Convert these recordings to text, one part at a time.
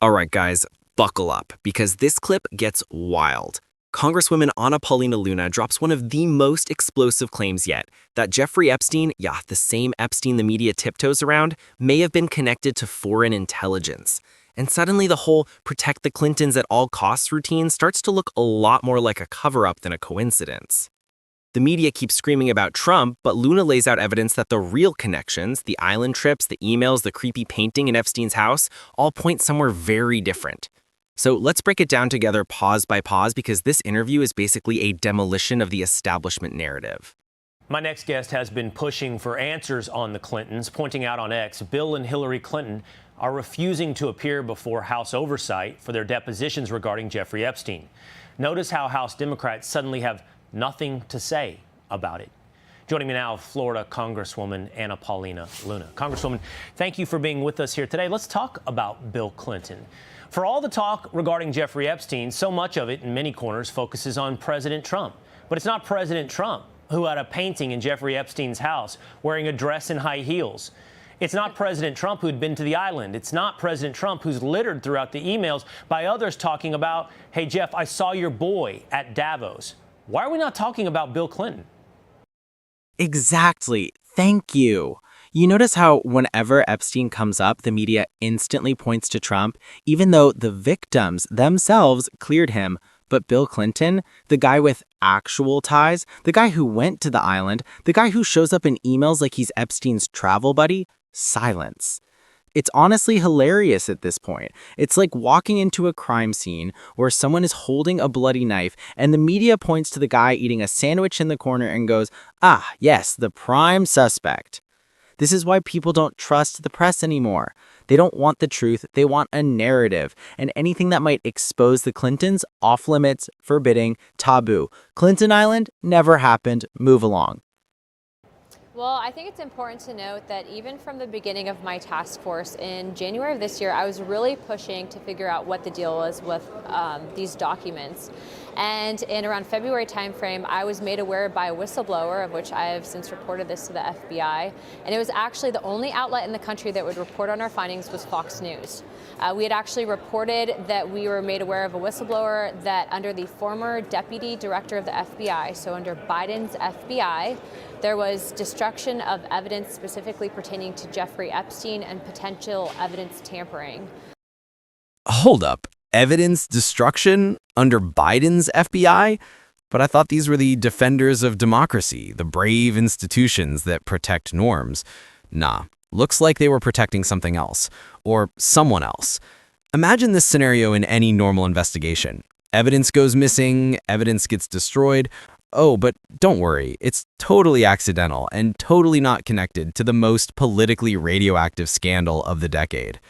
All right, guys, buckle up, because this clip gets wild. Congresswoman Anna Paulina Luna drops one of the most explosive claims yet, that Jeffrey Epstein, the same Epstein the media tiptoes around, may have been connected to foreign intelligence. And suddenly the whole protect the Clintons at all costs routine starts to look a lot more like a cover-up than a coincidence. The media keeps screaming about Trump, but Luna lays out evidence that the real connections, the island trips, the emails, the creepy painting in Epstein's house, all point somewhere very different. So let's break it down together pause by pause, because this interview is basically a demolition of the establishment narrative. My next guest has been pushing for answers on the Clintons, pointing out on X, Bill and Hillary Clinton are refusing to appear before House oversight for their depositions regarding Jeffrey Epstein. Notice how House Democrats suddenly have nothing to say about it. Joining me now, Florida Congresswoman Anna Paulina Luna. Congresswoman, thank you for being with us here today. Let's talk about Bill Clinton. For all the talk regarding Jeffrey Epstein, so much of it in many corners focuses on President Trump. But it's not President Trump who had a painting in Jeffrey Epstein's house wearing a dress and high heels. It's not President Trump who'd been to the island. It's not President Trump who's littered throughout the emails by others talking about, hey, Jeff, I saw your boy at Davos. Why are we not talking about Bill Clinton? Exactly. Thank you. You notice how whenever Epstein comes up, the media instantly points to Trump, even though the victims themselves cleared him. But Bill Clinton, the guy with actual ties, the guy who went to the island, the guy who shows up in emails like he's Epstein's travel buddy, silence. It's honestly hilarious at this point. It's like walking into a crime scene where someone is holding a bloody knife and the media points to the guy eating a sandwich in the corner and goes, "Ah, yes, the prime suspect." This is why people don't trust the press anymore. They don't want the truth, they want a narrative, and anything that might expose the Clintons, off limits, forbidding, taboo. Clinton Island never happened, move along. Well, I think it's important to note that even from the beginning of my task force in January of this year, I was really pushing to figure out what the deal was with these documents. And in around February timeframe, I was made aware by a whistleblower, of which I have since reported this to the FBI. And it was actually the only outlet in the country that would report on our findings was Fox News. We had actually reported that we were made aware of a whistleblower that under the former deputy director of the FBI, so under Biden's FBI, there was destruction of evidence specifically pertaining to Jeffrey Epstein and potential evidence tampering. Hold up. Evidence destruction under Biden's FBI? But I thought these were the defenders of democracy, the brave institutions that protect norms. Nah, looks like they were protecting something else, or someone else. Imagine this scenario in any normal investigation. Evidence goes missing, evidence gets destroyed. Oh, but don't worry, it's totally accidental and totally not connected to the most politically radioactive scandal of the decade.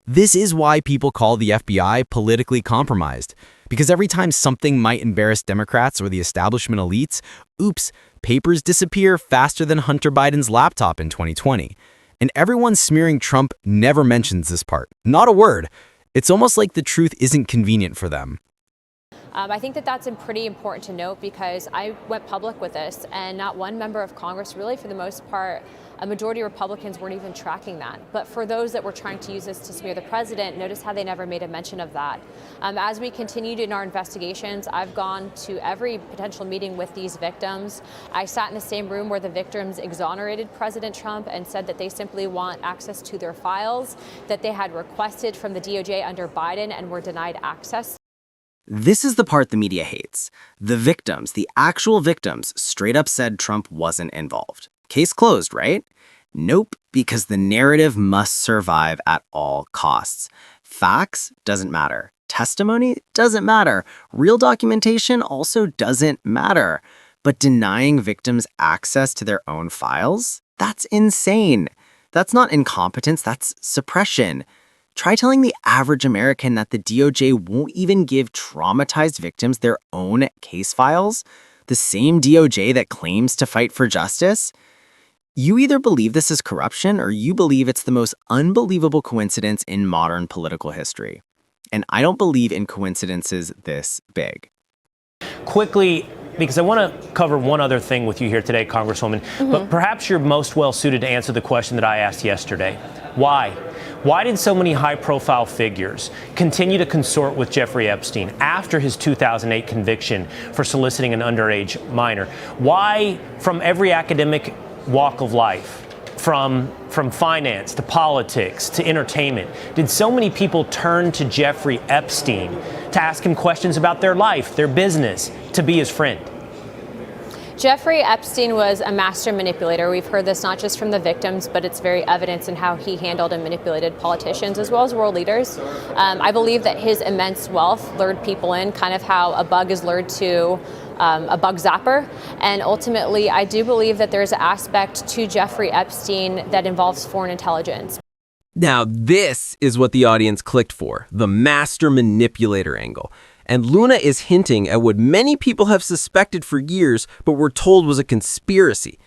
This is why people call the FBI politically compromised, because every time something might embarrass Democrats or the establishment elites, oops, papers disappear faster than Hunter Biden's laptop in 2020. And everyone smearing Trump never mentions this part. Not a word. It's almost like the truth isn't convenient for them. I think that that's pretty important to note because I went public with this and not one member of Congress, really for the most part, a majority of Republicans weren't even tracking that. But for those that were trying to use this to smear the president, notice how they never made a mention of that. As we continued in our investigations, I've gone to every potential meeting with these victims. I sat in the same room where the victims exonerated President Trump and said that they simply want access to their files, that they had requested from the DOJ under Biden and were denied access. This is the part the media hates. The victims, the actual victims, straight up said Trump wasn't involved. Case closed, right? Nope, because the narrative must survive at all costs. Facts doesn't matter. Testimony doesn't matter. Real documentation also doesn't matter. But denying victims access to their own files? That's insane. That's not incompetence, that's suppression. Try telling the average American that the DOJ won't even give traumatized victims their own case files, the same DOJ that claims to fight for justice. You either believe this is corruption or you believe it's the most unbelievable coincidence in modern political history. And I don't believe in coincidences this big. Quickly, because I want to cover one other thing with you here today, Congresswoman, but perhaps you're most well suited to answer the question that I asked yesterday. Why? Why did so many high-profile figures continue to consort with Jeffrey Epstein after his 2008 conviction for soliciting an underage minor? Why, from every academic walk of life, from finance to politics to entertainment, did so many people turn to Jeffrey Epstein to ask him questions about their life, their business, to be his friend? Jeffrey Epstein was a master manipulator. We've heard this not just from the victims, but it's very evident in how he handled and manipulated politicians as well as world leaders. I believe that his immense wealth lured people in, kind of how a bug is lured to a bug zapper. And ultimately, I do believe that there's an aspect to Jeffrey Epstein that involves foreign intelligence. Now, this is what the audience clicked for, the master manipulator angle. And Luna is hinting at what many people have suspected for years, but were told was a conspiracy.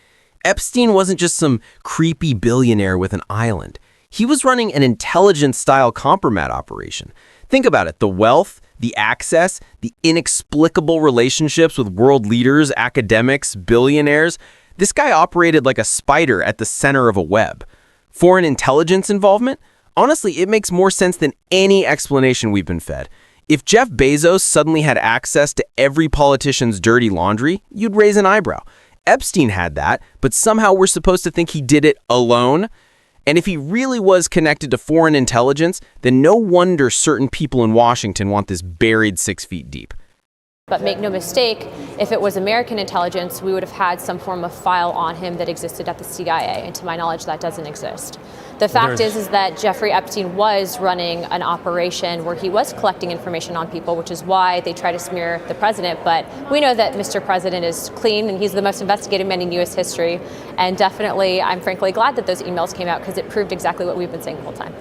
Epstein wasn't just some creepy billionaire with an island. He was running an intelligence-style compromat operation. Think about it, the wealth, the access, the inexplicable relationships with world leaders, academics, billionaires. This guy operated like a spider at the center of a web. Foreign intelligence involvement? Honestly, it makes more sense than any explanation we've been fed. If Jeff Bezos suddenly had access to every politician's dirty laundry, you'd raise an eyebrow. Epstein had that, but somehow we're supposed to think he did it alone. And if he really was connected to foreign intelligence, then no wonder certain people in Washington want this buried 6 feet deep. But make no mistake, if it was American intelligence, we would have had some form of file on him that existed at the CIA. And to my knowledge, that doesn't exist. The fact is that Jeffrey Epstein was running an operation where he was collecting information on people, which is why they try to smear the president. But we know that Mr. President is clean and he's the most investigated man in U.S. history. And definitely, I'm frankly glad that those emails came out because it proved exactly what we've been saying the whole time.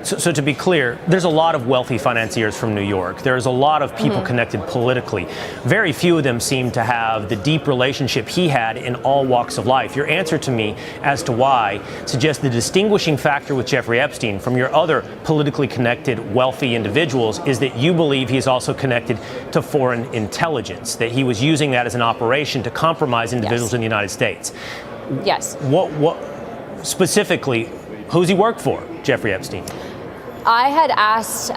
So to be clear, there's a lot of wealthy financiers from New York. There's a lot of people connected politically. Very few of them seem to have the deep relationship he had in all walks of life. Your answer to me as to why suggests the distinguishing factor with Jeffrey Epstein from your other politically connected wealthy individuals is that you believe he's also connected to foreign intelligence, that he was using that as an operation to compromise individuals in the United States. Yes. What specifically, who's he work for, Jeffrey Epstein? I had asked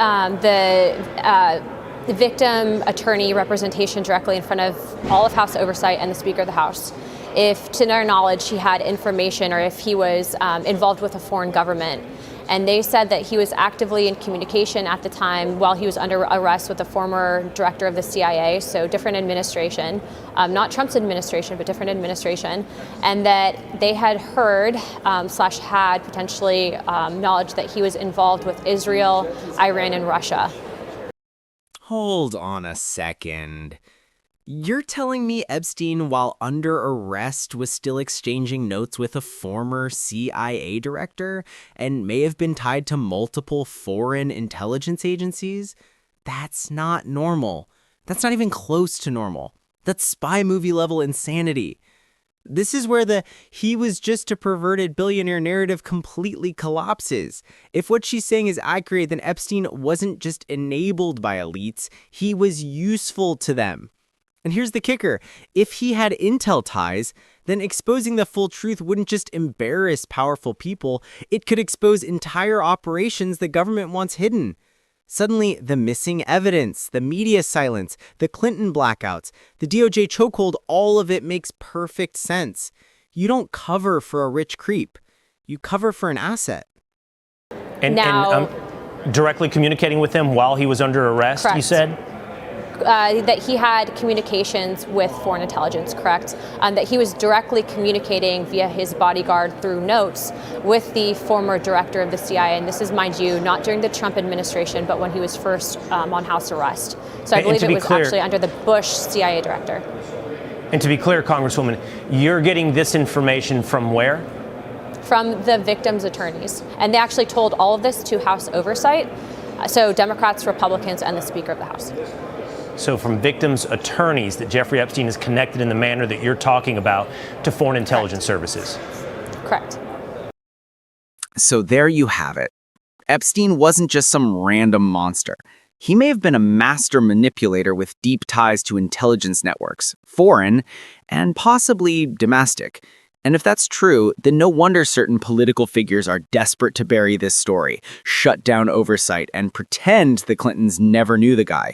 the victim attorney representation directly in front of all of House Oversight and the Speaker of the House if, to their knowledge, he had information or if he was involved with a foreign government. And they said that he was actively in communication at the time while he was under arrest with the former director of the CIA, so different administration, not Trump's administration, but different administration, and that they had heard / had potentially knowledge that he was involved with Israel, Iran, and Russia. Hold on a second. You're telling me Epstein, while under arrest, was still exchanging notes with a former CIA director and may have been tied to multiple foreign intelligence agencies? That's not normal. That's not even close to normal. That's spy movie level insanity. This is where the "he was just a perverted billionaire" narrative completely collapses. If what she's saying is accurate, then Epstein wasn't just enabled by elites, he was useful to them. And here's the kicker. If he had intel ties, then exposing the full truth wouldn't just embarrass powerful people, it could expose entire operations the government wants hidden. Suddenly, the missing evidence, the media silence, the Clinton blackouts, the DOJ chokehold, all of it makes perfect sense. You don't cover for a rich creep. You cover for an asset. And directly communicating with him while he was under arrest, correct. You said? That he had communications with foreign intelligence, correct? That he was directly communicating via his bodyguard through notes with the former director of the CIA. And this is, mind you, not during the Trump administration, but when he was first on house arrest. So I believe it was actually under the Bush CIA director. And to be clear, Congresswoman, you're getting this information from where? From the victims' attorneys. And they actually told all of this to House Oversight. So Democrats, Republicans, and the Speaker of the House. So from victims' attorneys that Jeffrey Epstein is connected in the manner that you're talking about to foreign intelligence services. Correct. So there you have it. Epstein wasn't just some random monster. He may have been a master manipulator with deep ties to intelligence networks, foreign and possibly domestic. And if that's true, then no wonder certain political figures are desperate to bury this story, shut down oversight, and pretend the Clintons never knew the guy.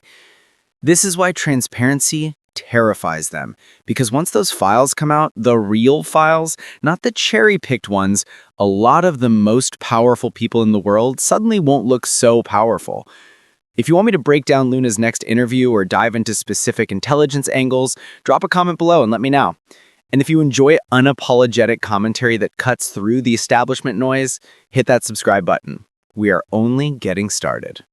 This is why transparency terrifies them, because once those files come out, the real files, not the cherry-picked ones, a lot of the most powerful people in the world suddenly won't look so powerful. If you want me to break down Luna's next interview or dive into specific intelligence angles, drop a comment below and let me know. And if you enjoy unapologetic commentary that cuts through the establishment noise, hit that subscribe button. We are only getting started.